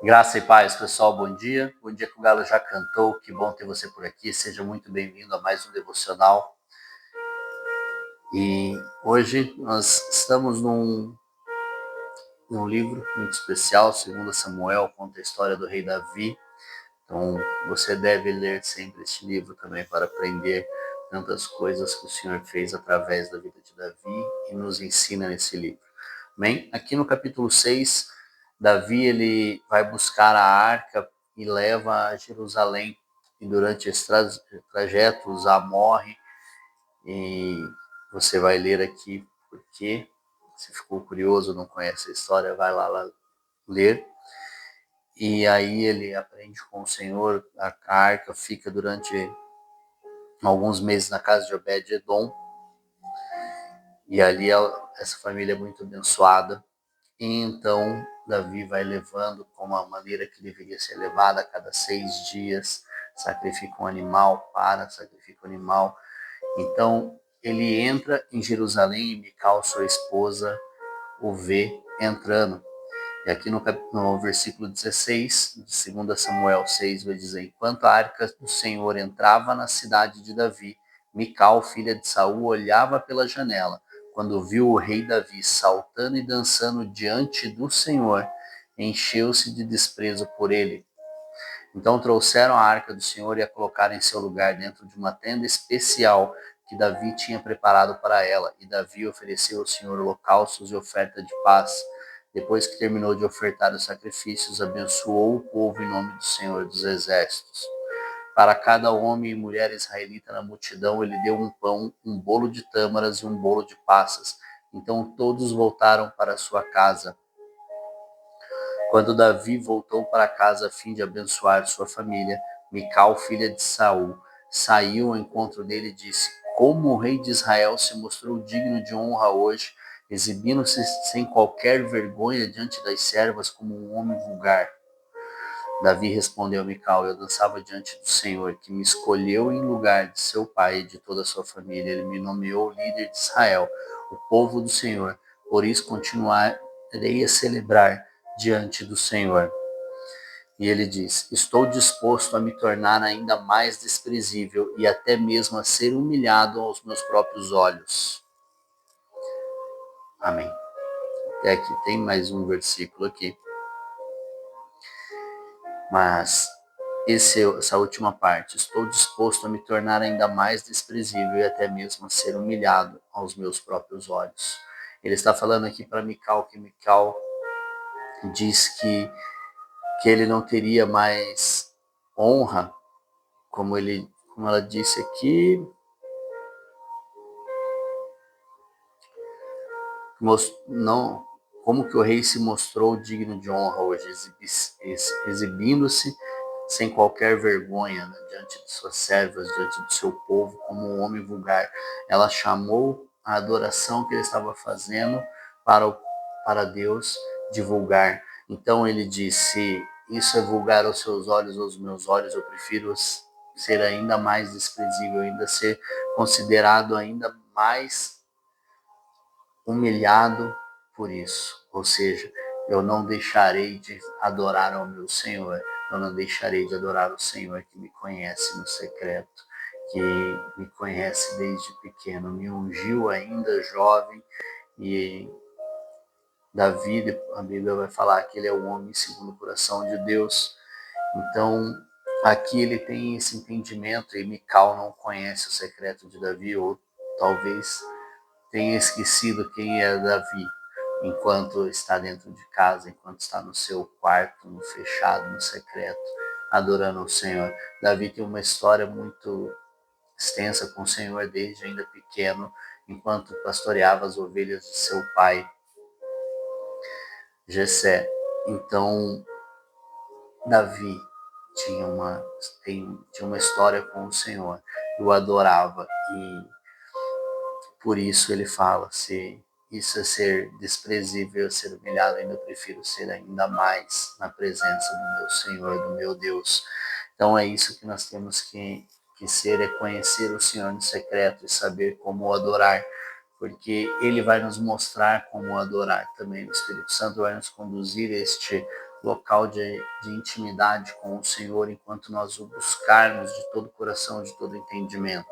Graça e paz, pessoal, bom dia. Bom dia que o Galo já cantou, que bom ter você por aqui. Seja muito bem-vindo a mais um devocional. E hoje nós estamos num livro muito especial, 2 Samuel, conta a história do rei Davi. Então você deve ler sempre este livro também para aprender tantas coisas que o Senhor fez através da vida de Davi e nos ensina nesse livro. Bem, aqui no capítulo 6, Davi ele vai buscar a arca e leva a Jerusalém. E durante esse trajeto, Uzá morre. E você vai ler aqui porque, se ficou curioso, não conhece a história, vai lá ler. E aí ele aprende com o Senhor, a arca fica durante alguns meses na casa de Obed-Edom. E ali essa família é muito abençoada. E então Davi vai levando como a maneira que deveria ser levada a cada 6 dias, sacrifica um animal, sacrifica um animal. Então ele entra em Jerusalém e Mical, sua esposa, o vê entrando. E aqui no versículo 16 de 2 Samuel 6 vai dizer: enquanto a arca do Senhor entrava na cidade de Davi, Mical, filha de Saul, olhava pela janela. Quando viu o rei Davi saltando e dançando diante do Senhor, encheu-se de desprezo por ele. Então trouxeram a arca do Senhor e a colocaram em seu lugar dentro de uma tenda especial que Davi tinha preparado para ela. E Davi ofereceu ao Senhor holocaustos e oferta de paz. Depois que terminou de ofertar os sacrifícios, abençoou o povo em nome do Senhor dos Exércitos. Para cada homem e mulher israelita na multidão, ele deu um pão, um bolo de tâmaras e um bolo de passas. Então todos voltaram para sua casa. Quando Davi voltou para casa a fim de abençoar sua família, Mical, filha de Saul, saiu ao encontro dele e disse: como o rei de Israel se mostrou digno de honra hoje, exibindo-se sem qualquer vergonha diante das servas como um homem vulgar. Davi respondeu a Mical: eu dançava diante do Senhor, que me escolheu em lugar de seu pai e de toda a sua família. Ele me nomeou líder de Israel, o povo do Senhor. Por isso continuarei a celebrar diante do Senhor. E ele diz: estou disposto a me tornar ainda mais desprezível e até mesmo a ser humilhado aos meus próprios olhos. Amém. Até aqui tem mais um versículo aqui. Mas essa última parte: estou disposto a me tornar ainda mais desprezível e até mesmo a ser humilhado aos meus próprios olhos. Ele está falando aqui para Mical, que Mical diz que ele não teria mais honra, como ela disse aqui, não, como que o rei se mostrou digno de honra hoje, exibindo-se sem qualquer vergonha, né, diante de suas servas, diante do seu povo, como um homem vulgar. Ela chamou a adoração que ele estava fazendo para Deus de vulgar. Então ele disse: isso é vulgar aos seus olhos, aos meus olhos, eu prefiro ser ainda mais desprezível, ainda ser considerado ainda mais humilhado por isso. Ou seja, eu não deixarei de adorar ao meu Senhor, eu não deixarei de adorar o Senhor que me conhece no secreto, que me conhece desde pequeno, me ungiu ainda jovem. E Davi, a Bíblia vai falar que ele é o homem segundo o coração de Deus. Então aqui ele tem esse entendimento, e Mical não conhece o secreto de Davi, ou talvez tenha esquecido quem é Davi, enquanto está dentro de casa, enquanto está no seu quarto, no fechado, no secreto, adorando ao Senhor. Davi tem uma história muito extensa com o Senhor desde ainda pequeno, enquanto pastoreava as ovelhas de seu pai, Jessé. Então, Davi tinha uma história com o Senhor, o adorava, e por isso ele fala: se isso é ser desprezível, ser humilhado, ainda prefiro ser ainda mais na presença do meu Senhor, do meu Deus. Então é isso que nós temos que ser, é conhecer o Senhor no secreto e saber como o adorar, porque ele vai nos mostrar como o adorar também. O Espírito Santo vai nos conduzir a este local de intimidade com o Senhor enquanto nós o buscarmos de todo o coração, de todo o entendimento.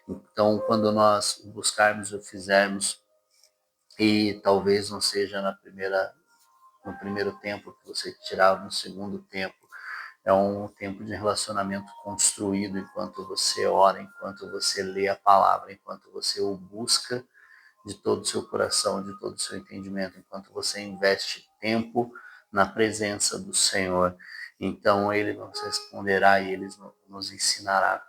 Então, quando nós o buscarmos e o fizermos, e talvez não seja no primeiro tempo que você tirar, no segundo tempo, é um tempo de relacionamento construído enquanto você ora, enquanto você lê a palavra, enquanto você o busca de todo o seu coração, de todo o seu entendimento, enquanto você investe tempo na presença do Senhor. Então Ele nos responderá e Ele nos ensinará.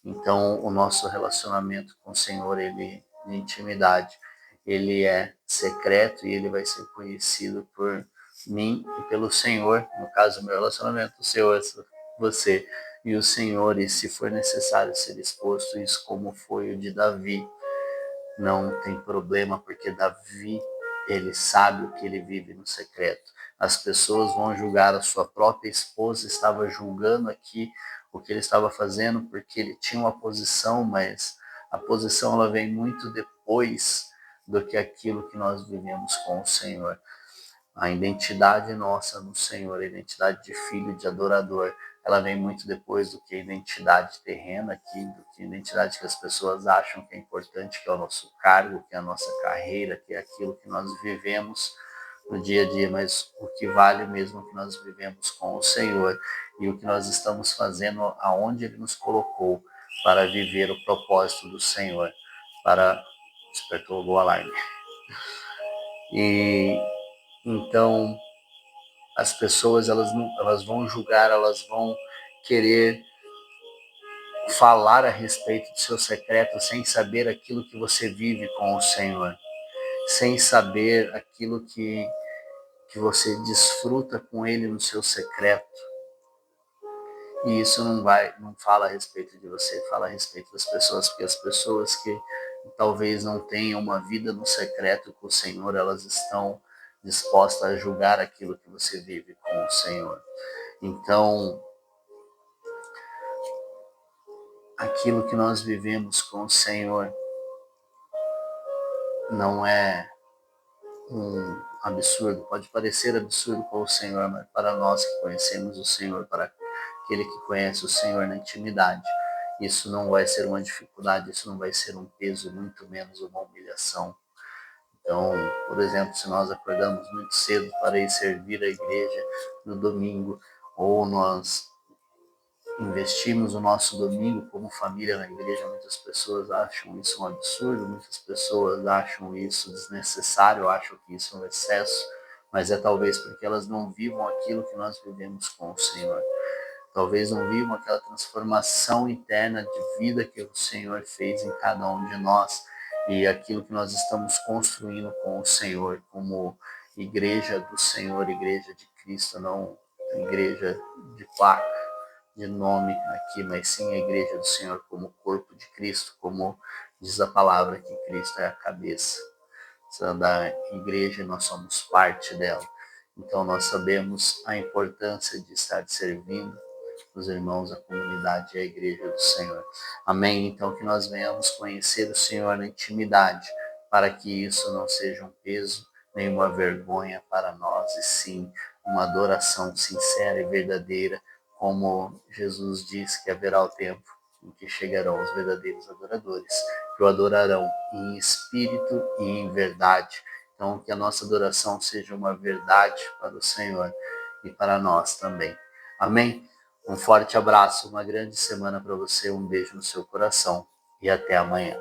Então o nosso relacionamento com o Senhor, ele de intimidade, ele é secreto e ele vai ser conhecido por mim e pelo Senhor. No caso, meu relacionamento, o Senhor, você e o Senhor, e se for necessário ser exposto isso, como foi o de Davi, não tem problema, porque Davi, ele sabe o que ele vive no secreto. As pessoas vão julgar, a sua própria esposa estava julgando aqui o que ele estava fazendo, porque ele tinha uma posição, mas a posição ela vem muito depois do que aquilo que nós vivemos com o Senhor. A identidade nossa no Senhor, a identidade de filho, de adorador, ela vem muito depois do que a identidade terrena aqui, do que a identidade que as pessoas acham que é importante, que é o nosso cargo, que é a nossa carreira, que é aquilo que nós vivemos no dia a dia, mas o que vale mesmo é o que nós vivemos com o Senhor e o que nós estamos fazendo aonde Ele nos colocou para viver o propósito do Senhor, para... Despertou o alarme. E então as pessoas elas vão julgar, elas vão querer falar a respeito do seu secreto sem saber aquilo que você vive com o Senhor, sem saber aquilo que você desfruta com Ele no seu secreto. E isso não fala a respeito de você, fala a respeito das pessoas, porque as pessoas que talvez não tenham uma vida no secreto com o Senhor, elas estão dispostas a julgar aquilo que você vive com o Senhor. Então, aquilo que nós vivemos com o Senhor não é um absurdo, pode parecer absurdo com o Senhor, mas para nós que conhecemos o Senhor, para aquele que conhece o Senhor na intimidade, isso não vai ser uma dificuldade, isso não vai ser um peso, muito menos uma humilhação. Então, por exemplo, se nós acordamos muito cedo para ir servir a igreja no domingo, ou nós investimos o nosso domingo como família na igreja, muitas pessoas acham isso um absurdo, muitas pessoas acham isso desnecessário, acham que isso é um excesso, mas é talvez porque elas não vivam aquilo que nós vivemos com o Senhor. Talvez não vivam aquela transformação interna de vida que o Senhor fez em cada um de nós e aquilo que nós estamos construindo com o Senhor como igreja do Senhor, igreja de Cristo, não igreja de placa, de nome aqui, mas sim a igreja do Senhor como corpo de Cristo, como diz a palavra que Cristo é a cabeça da igreja, nós somos parte dela. Então nós sabemos a importância de estar servindo os irmãos, a comunidade e a igreja do Senhor. Amém? Então que nós venhamos conhecer o Senhor na intimidade, para que isso não seja um peso, nem uma vergonha para nós, e sim uma adoração sincera e verdadeira, como Jesus diz que haverá o tempo em que chegarão os verdadeiros adoradores, que o adorarão em espírito e em verdade. Então que a nossa adoração seja uma verdade para o Senhor e para nós também. Amém? Um forte abraço, uma grande semana para você, um beijo no seu coração e até amanhã.